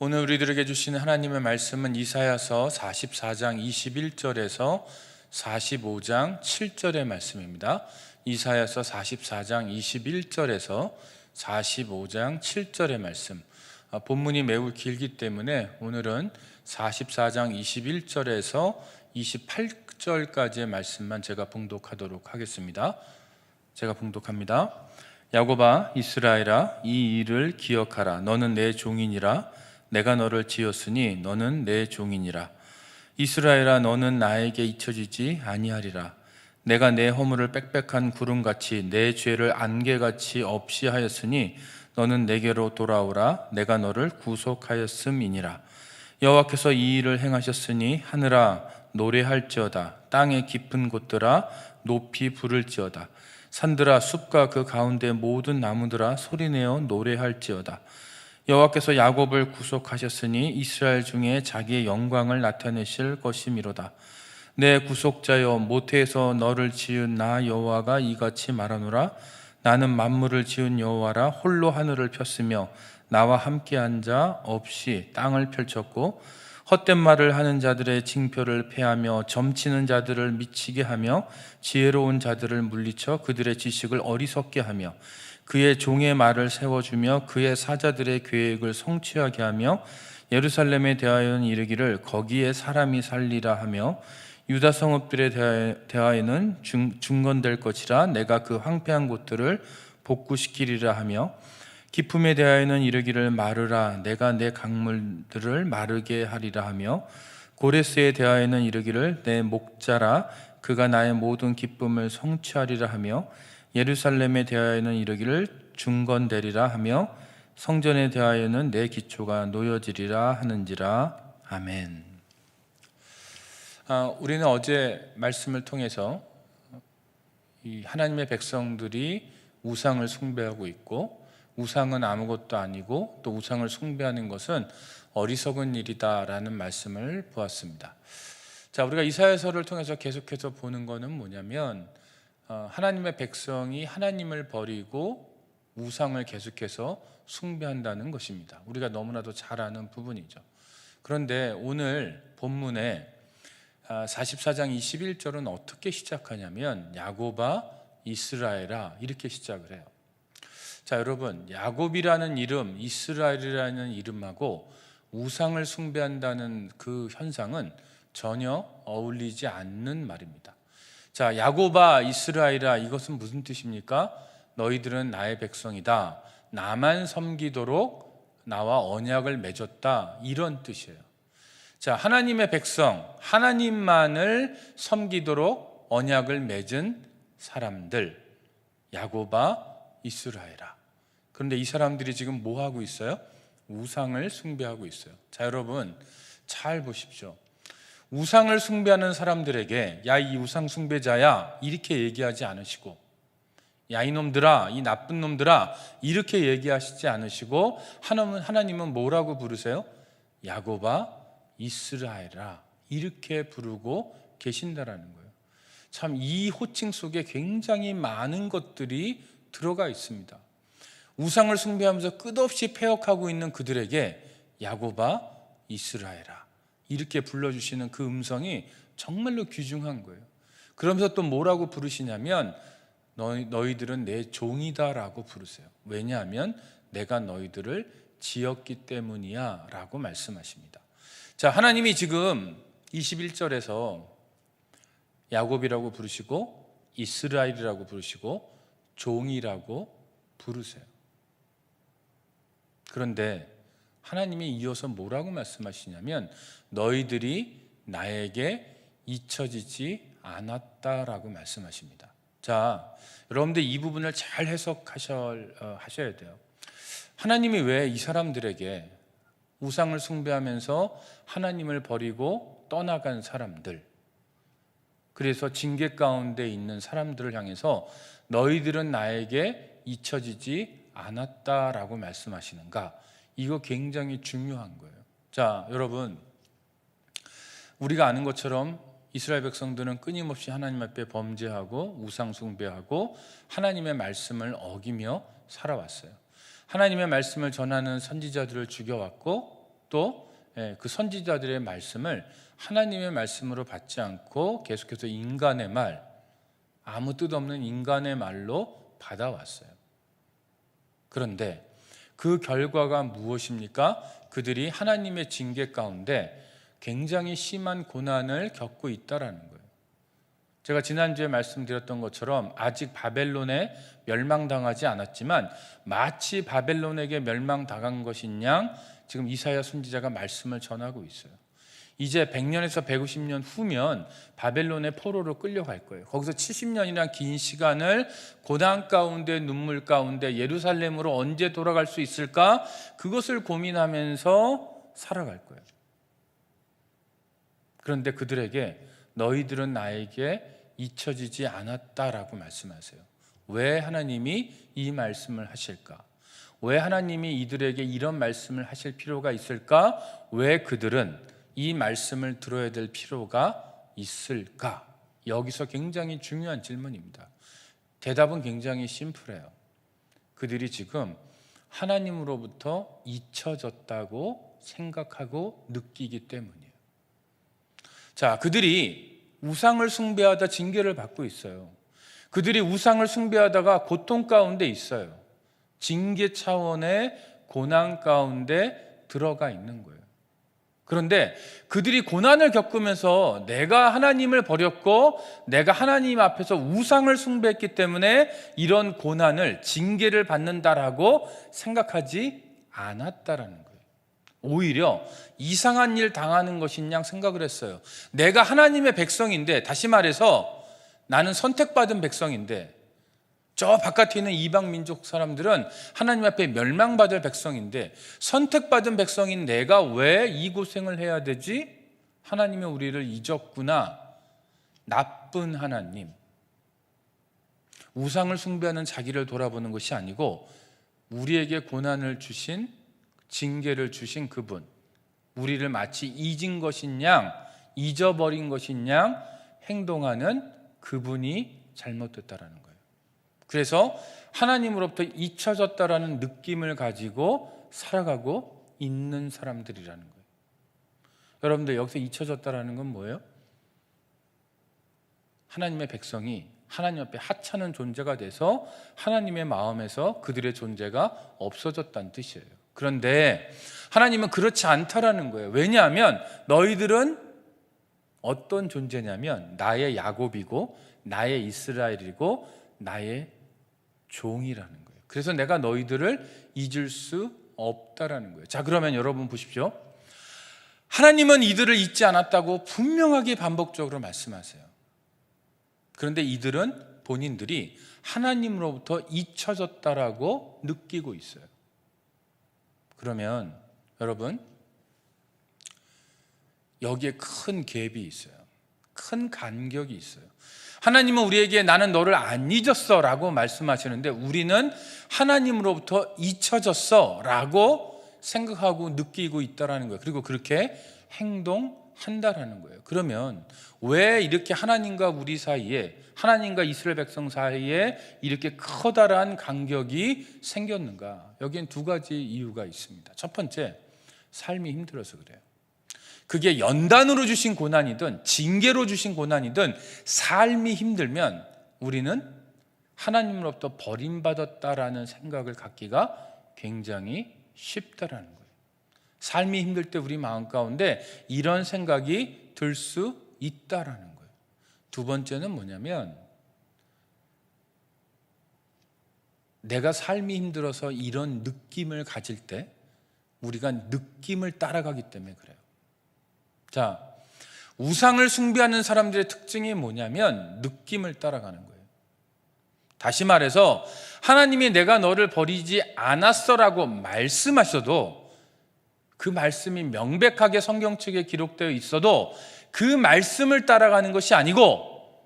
오늘 우리들에게 주시는 하나님의 말씀은 이사야서 44장 21절에서 45장 7절의 말씀입니다. 이사야서 44장 21절에서 45장 7절의 말씀. 본문이 매우 길기 때문에 오늘은 44장 21절에서 28절까지의 말씀만 제가 봉독하도록 하겠습니다. 제가 봉독합니다. 야곱아, 이스라엘아, 이 일을 기억하라. 너는 내 종이니라. 내가 너를 지었으니 너는 내 종이니라. 이스라엘아, 너는 나에게 잊혀지지 아니하리라. 내가 내 허물을 빽빽한 구름같이 내 죄를 안개같이 없이 하였으니 너는 내게로 돌아오라. 내가 너를 구속하였음이니라. 여호와께서 이 일을 행하셨으니 하늘아 노래할지어다. 땅의 깊은 곳들아 높이 부를지어다. 산들아 숲과 그 가운데 모든 나무들아 소리내어 노래할지어다. 여호와께서 야곱을 구속하셨으니 이스라엘 중에 자기의 영광을 나타내실 것이미로다. 내 구속자여, 모태에서 너를 지은 나 여호와가 이같이 말하노라. 나는 만물을 지은 여호와라. 홀로 하늘을 폈으며 나와 함께 앉아 없이 땅을 펼쳤고, 헛된 말을 하는 자들의 징표를 패하며 점치는 자들을 미치게 하며 지혜로운 자들을 물리쳐 그들의 지식을 어리석게 하며 그의 종의 말을 세워주며 그의 사자들의 계획을 성취하게 하며 예루살렘에 대하여는 이르기를 거기에 사람이 살리라 하며 유다 성읍들에 대하여는 중건될 것이라. 내가 그 황폐한 곳들을 복구시키리라 하며 기품에 대하여는 이르기를 마르라. 내가 내 강물들을 마르게 하리라 하며 고레스에 대하여는 이르기를 내 목자라. 그가 나의 모든 기쁨을 성취하리라 하며 예루살렘에 대하여는 이르기를 중건되리라 하며 성전에 대하여는 내 기초가 놓여지리라 하는지라. 아멘. 우리는 어제 말씀을 통해서 이 하나님의 백성들이 우상을 숭배하고 있고, 우상은 아무것도 아니고 또 우상을 숭배하는 것은 어리석은 일이다라는 말씀을 보았습니다. 자, 우리가 이사야서를 통해서 계속해서 보는 것은 뭐냐면, 하나님의 백성이 하나님을 버리고 우상을 계속해서 숭배한다는 것입니다. 우리가 너무나도 잘 아는 부분이죠. 그런데 오늘 본문에 44장 21절은 어떻게 시작하냐면 야곱아, 이스라엘아 이렇게 시작을 해요. 자, 여러분, 야곱이라는 이름, 이스라엘이라는 이름하고 우상을 숭배한다는 그 현상은 전혀 어울리지 않는 말입니다. 자, 야곱아, 이스라엘아, 이것은 무슨 뜻입니까? 너희들은 나의 백성이다. 나만 섬기도록 나와 언약을 맺었다. 이런 뜻이에요. 자, 하나님의 백성, 하나님만을 섬기도록 언약을 맺은 사람들, 야곱아, 이스라엘아. 그런데 이 사람들이 지금 뭐 하고 있어요? 우상을 숭배하고 있어요. 자, 여러분 잘 보십시오. 우상을 숭배하는 사람들에게 야, 이 우상 숭배자야 이렇게 얘기하지 않으시고, 야, 이놈들아, 이 나쁜 놈들아 이렇게 얘기하시지 않으시고, 하나님은 뭐라고 부르세요? 야곱아, 이스라엘아 이렇게 부르고 계신다라는 거예요. 참, 이 호칭 속에 굉장히 많은 것들이 들어가 있습니다. 우상을 숭배하면서 끝없이 패역하고 있는 그들에게 야곱아, 이스라엘아 이렇게 불러주시는 그 음성이 정말로 귀중한 거예요. 그러면서 또 뭐라고 부르시냐면 너희들은 내 종이다라고 부르세요. 왜냐하면 내가 너희들을 지었기 때문이야 라고 말씀하십니다. 자, 하나님이 지금 21절에서 야곱이라고 부르시고 이스라엘이라고 부르시고 종이라고 부르세요. 그런데 하나님이 이어서 뭐라고 말씀하시냐면 너희들이 나에게 잊혀지지 않았다라고 말씀하십니다. 자, 여러분들 이 부분을 잘 해석하셔야 돼요. 하나님이 왜 이 사람들에게 우상을 숭배하면서 하나님을 버리고 떠나간 사람들, 그래서 징계 가운데 있는 사람들을 향해서 너희들은 나에게 잊혀지지 않았다라고 말씀하시는가? 이거 굉장히 중요한 거예요. 자, 여러분, 우리가 아는 것처럼 이스라엘 백성들은 끊임없이 하나님 앞에 범죄하고 우상 숭배하고 하나님의 말씀을 어기며 살아왔어요. 하나님의 말씀을 전하는 선지자들을 죽여왔고 또 그 선지자들의 말씀을 하나님의 말씀으로 받지 않고 계속해서 인간의 말, 아무 뜻 없는 인간의 말로 받아왔어요. 그런데 그 결과가 무엇입니까? 그들이 하나님의 징계 가운데 굉장히 심한 고난을 겪고 있다라는 거예요. 제가 지난주에 말씀드렸던 것처럼 아직 바벨론에 멸망당하지 않았지만 마치 바벨론에게 멸망당한 것인 양 지금 이사야 선지자가 말씀을 전하고 있어요. 이제 100년에서 150년 후면 바벨론의 포로로 끌려갈 거예요. 거기서 70년이나 긴 시간을 고난 가운데 눈물 가운데 예루살렘으로 언제 돌아갈 수 있을까? 그것을 고민하면서 살아갈 거예요. 그런데 그들에게 너희들은 나에게 잊혀지지 않았다라고 말씀하세요. 왜 하나님이 이 말씀을 하실까? 왜 하나님이 이들에게 이런 말씀을 하실 필요가 있을까? 왜 그들은 이 말씀을 들어야 될 필요가 있을까? 여기서 굉장히 중요한 질문입니다. 대답은 굉장히 심플해요. 그들이 지금 하나님으로부터 잊혀졌다고 생각하고 느끼기 때문이에요. 자, 그들이 우상을 숭배하다 징계를 받고 있어요. 그들이 우상을 숭배하다가 고통 가운데 있어요. 징계 차원의 고난 가운데 들어가 있는 거예요. 그런데 그들이 고난을 겪으면서 내가 하나님을 버렸고 내가 하나님 앞에서 우상을 숭배했기 때문에 이런 고난을, 징계를 받는다라고 생각하지 않았다라는 거예요. 오히려 이상한 일 당하는 것인 양 생각을 했어요. 내가 하나님의 백성인데, 다시 말해서 나는 선택받은 백성인데, 저 바깥에 있는 이방 민족 사람들은 하나님 앞에 멸망받을 백성인데 선택받은 백성인 내가 왜 이 고생을 해야 되지? 하나님이 우리를 잊었구나. 나쁜 하나님. 우상을 숭배하는 자기를 돌아보는 것이 아니고 우리에게 고난을 주신, 징계를 주신 그분, 우리를 마치 잊은 것인 양, 잊어버린 것인 양 행동하는 그분이 잘못됐다라는 거예요. 그래서 하나님으로부터 잊혀졌다라는 느낌을 가지고 살아가고 있는 사람들이라는 거예요. 여러분들, 여기서 잊혀졌다라는 건 뭐예요? 하나님의 백성이 하나님 앞에 하찮은 존재가 돼서 하나님의 마음에서 그들의 존재가 없어졌다는 뜻이에요. 그런데 하나님은 그렇지 않다라는 거예요. 왜냐하면 너희들은 어떤 존재냐면 나의 야곱이고 나의 이스라엘이고 나의 종이라는 거예요. 그래서 내가 너희들을 잊을 수 없다라는 거예요. 자, 그러면 여러분 보십시오. 하나님은 이들을 잊지 않았다고 분명하게 반복적으로 말씀하세요. 그런데 이들은 본인들이 하나님으로부터 잊혀졌다라고 느끼고 있어요. 그러면 여러분, 여기에 큰 갭이 있어요. 큰 간격이 있어요. 하나님은 우리에게 나는 너를 안 잊었어 라고 말씀하시는데 우리는 하나님으로부터 잊혀졌어 라고 생각하고 느끼고 있다는 거예요. 그리고 그렇게 행동한다라는 거예요. 그러면 왜 이렇게 하나님과 우리 사이에, 하나님과 이스라엘 백성 사이에 이렇게 커다란 간격이 생겼는가? 여기엔 두 가지 이유가 있습니다. 첫 번째, 삶이 힘들어서 그래요. 그게 연단으로 주신 고난이든 징계로 주신 고난이든 삶이 힘들면 우리는 하나님으로부터 버림받았다라는 생각을 갖기가 굉장히 쉽다라는 거예요. 삶이 힘들 때 우리 마음 가운데 이런 생각이 들 수 있다라는 거예요. 두 번째는 뭐냐면 내가 삶이 힘들어서 이런 느낌을 가질 때 우리가 느낌을 따라가기 때문에 그래요. 자, 우상을 숭배하는 사람들의 특징이 뭐냐면 느낌을 따라가는 거예요. 다시 말해서 하나님이 내가 너를 버리지 않았어라고 말씀하셔도 그 말씀이 명백하게 성경책에 기록되어 있어도 그 말씀을 따라가는 것이 아니고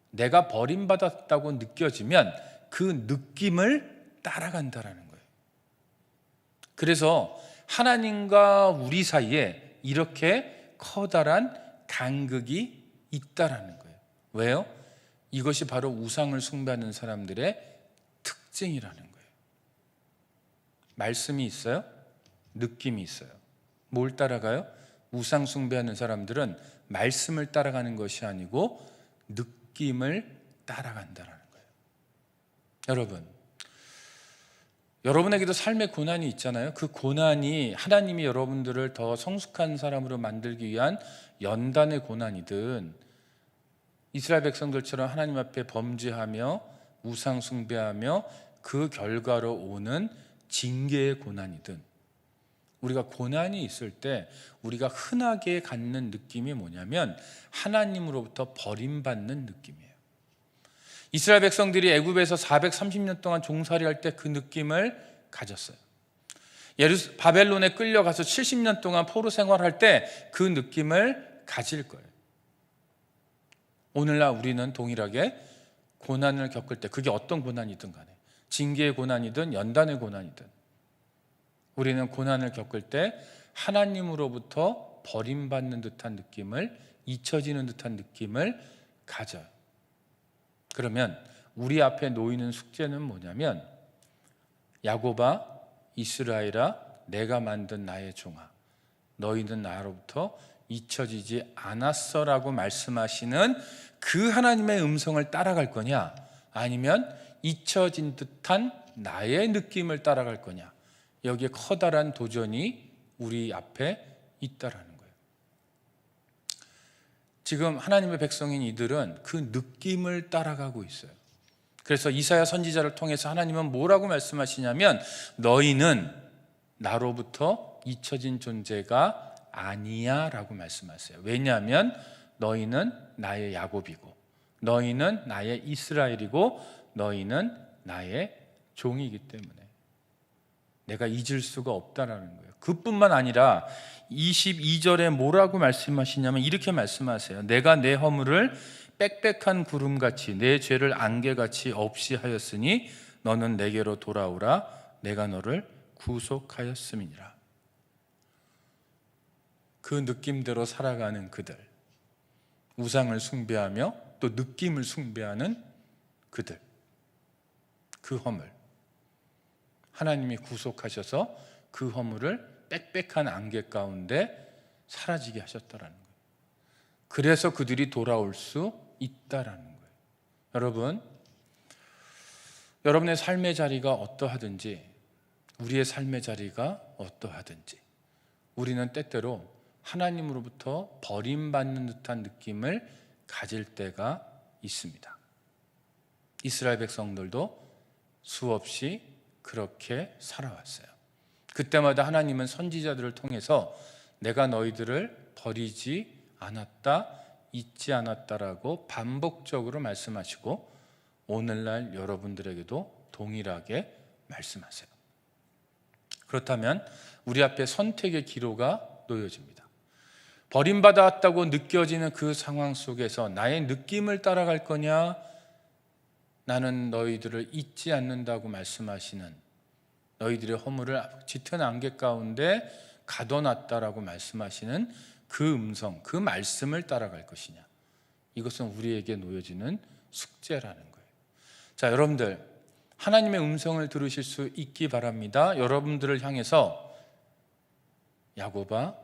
내가 버림받았다고 느껴지면 그 느낌을 따라간다라는 거예요. 그래서 하나님과 우리 사이에 이렇게 커다란 간극이 있다라는 거예요. 왜요? 이것이 바로 우상을 숭배하는 사람들의 특징이라는 거예요. 말씀이 있어요. 느낌이 있어요. 뭘 따라가요? 우상 숭배하는 사람들은 말씀을 따라가는 것이 아니고 느낌을 따라간다는 거예요. 여러분에게도 삶의 고난이 있잖아요. 그 고난이 하나님이 여러분들을 더 성숙한 사람으로 만들기 위한 연단의 고난이든, 이스라엘 백성들처럼 하나님 앞에 범죄하며 우상 숭배하며 그 결과로 오는 징계의 고난이든, 우리가 고난이 있을 때 우리가 흔하게 갖는 느낌이 뭐냐면 하나님으로부터 버림받는 느낌이에요. 이스라엘 백성들이 애굽에서 430년 동안 종살이할 때 그 느낌을 가졌어요. 바벨론에 끌려가서 70년 동안 포로 생활할 때 그 느낌을 가질 거예요. 오늘날 우리는 동일하게 고난을 겪을 때, 그게 어떤 고난이든 간에, 징계의 고난이든 연단의 고난이든, 우리는 고난을 겪을 때 하나님으로부터 버림받는 듯한 느낌을, 잊혀지는 듯한 느낌을 가져요. 그러면 우리 앞에 놓이는 숙제는 뭐냐면, 야곱아, 이스라엘아, 내가 만든 나의 종아, 너희는 나로부터 잊혀지지 않았어라고 말씀하시는 그 하나님의 음성을 따라갈 거냐, 아니면 잊혀진 듯한 나의 느낌을 따라갈 거냐, 여기에 커다란 도전이 우리 앞에 있다라는 거예요. 지금 하나님의 백성인 이들은 그 느낌을 따라가고 있어요. 그래서 이사야 선지자를 통해서 하나님은 뭐라고 말씀하시냐면, 너희는 나로부터 잊혀진 존재가 아니야 라고 말씀하세요. 왜냐하면 너희는 나의 야곱이고, 너희는 나의 이스라엘이고, 너희는 나의 종이기 때문에 내가 잊을 수가 없다라는 거예요. 그뿐만 아니라 22절에 뭐라고 말씀하시냐면 이렇게 말씀하세요. 내가 내 허물을 빽빽한 구름같이, 내 죄를 안개같이 없이 하였으니 너는 내게로 돌아오라. 내가 너를 구속하였음이니라. 그 느낌대로 살아가는 그들, 우상을 숭배하며 또 느낌을 숭배하는 그들, 그 허물, 하나님이 구속하셔서 그 허물을 빽빽한 안개 가운데 사라지게 하셨다라는 거예요. 그래서 그들이 돌아올 수 있다라는 거예요. 여러분의 삶의 자리가 어떠하든지, 우리의 삶의 자리가 어떠하든지, 우리는 때때로 하나님으로부터 버림받는 듯한 느낌을 가질 때가 있습니다. 이스라엘 백성들도 수없이 그렇게 살아왔어요. 그때마다 하나님은 선지자들을 통해서 내가 너희들을 버리지 않았다, 잊지 않았다라고 반복적으로 말씀하시고, 오늘날 여러분들에게도 동일하게 말씀하세요. 그렇다면 우리 앞에 선택의 기로가 놓여집니다. 버림받았다고 느껴지는 그 상황 속에서 나의 느낌을 따라갈 거냐, 나는 너희들을 잊지 않는다고 말씀하시는, 너희들의 허물을 짙은 안개 가운데 가둬놨다라고 말씀하시는 그 음성, 그 말씀을 따라갈 것이냐, 이것은 우리에게 놓여지는 숙제라는 거예요. 자, 여러분들 하나님의 음성을 들으실 수 있기 바랍니다. 여러분들을 향해서 야곱아,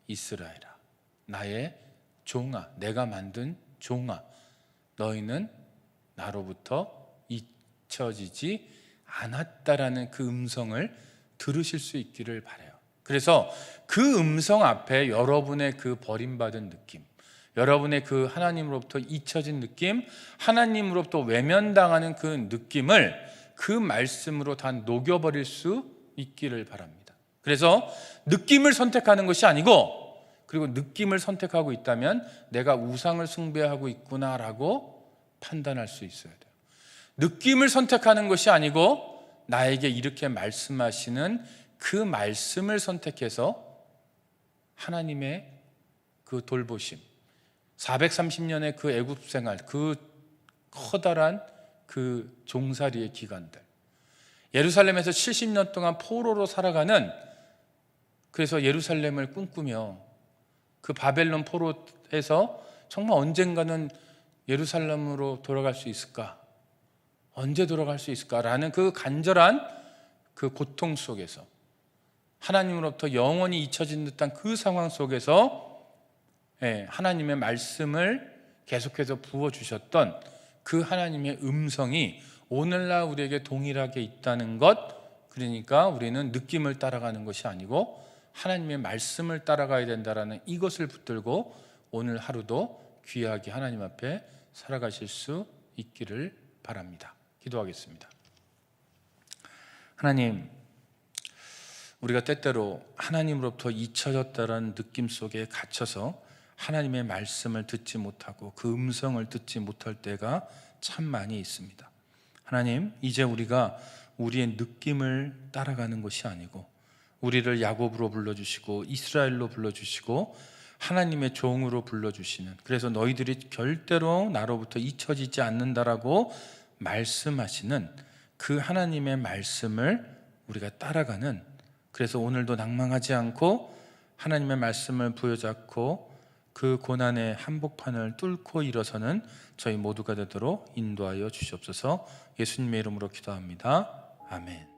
이스라엘아, 나의 종아, 내가 만든 종아, 너희는 나로부터 잊혀지지 않았다라는 그 음성을 들으실 수 있기를 바라요. 그래서 그 음성 앞에 여러분의 그 버림받은 느낌, 여러분의 그 하나님으로부터 잊혀진 느낌, 하나님으로부터 외면당하는 그 느낌을 그 말씀으로 다 녹여버릴 수 있기를 바랍니다. 그래서 느낌을 선택하는 것이 아니고, 그리고 느낌을 선택하고 있다면 내가 우상을 숭배하고 있구나라고 판단할 수 있어야 돼요. 느낌을 선택하는 것이 아니고 나에게 이렇게 말씀하시는 그 말씀을 선택해서 하나님의 그 돌보심, 430년의 그 애굽 생활, 그 커다란 그 종살이의 기간들, 예루살렘에서 70년 동안 포로로 살아가는, 그래서 예루살렘을 꿈꾸며 그 바벨론 포로에서 정말 언젠가는 예루살렘으로 돌아갈 수 있을까? 언제 돌아갈 수 있을까라는 그 간절한 그 고통 속에서 하나님으로부터 영원히 잊혀진 듯한 그 상황 속에서 하나님의 말씀을 계속해서 부어주셨던 그 하나님의 음성이 오늘날 우리에게 동일하게 있다는 것, 그러니까 우리는 느낌을 따라가는 것이 아니고 하나님의 말씀을 따라가야 된다는 이것을 붙들고 오늘 하루도 귀하게 하나님 앞에 살아가실 수 있기를 바랍니다. 기도하겠습니다. 하나님, 우리가 때때로 하나님으로부터 잊혀졌다는 느낌 속에 갇혀서 하나님의 말씀을 듣지 못하고 그 음성을 듣지 못할 때가 참 많이 있습니다. 하나님, 이제 우리가 우리의 느낌을 따라가는 것이 아니고 우리를 야곱으로 불러주시고 이스라엘로 불러주시고 하나님의 종으로 불러주시는, 그래서 너희들이 절대로 나로부터 잊혀지지 않는다라고 말씀하시는 그 하나님의 말씀을 우리가 따라가는, 그래서 오늘도 낭망하지 않고 하나님의 말씀을 부여잡고 그 고난의 한복판을 뚫고 일어서는 저희 모두가 되도록 인도하여 주시옵소서. 예수님의 이름으로 기도합니다. 아멘.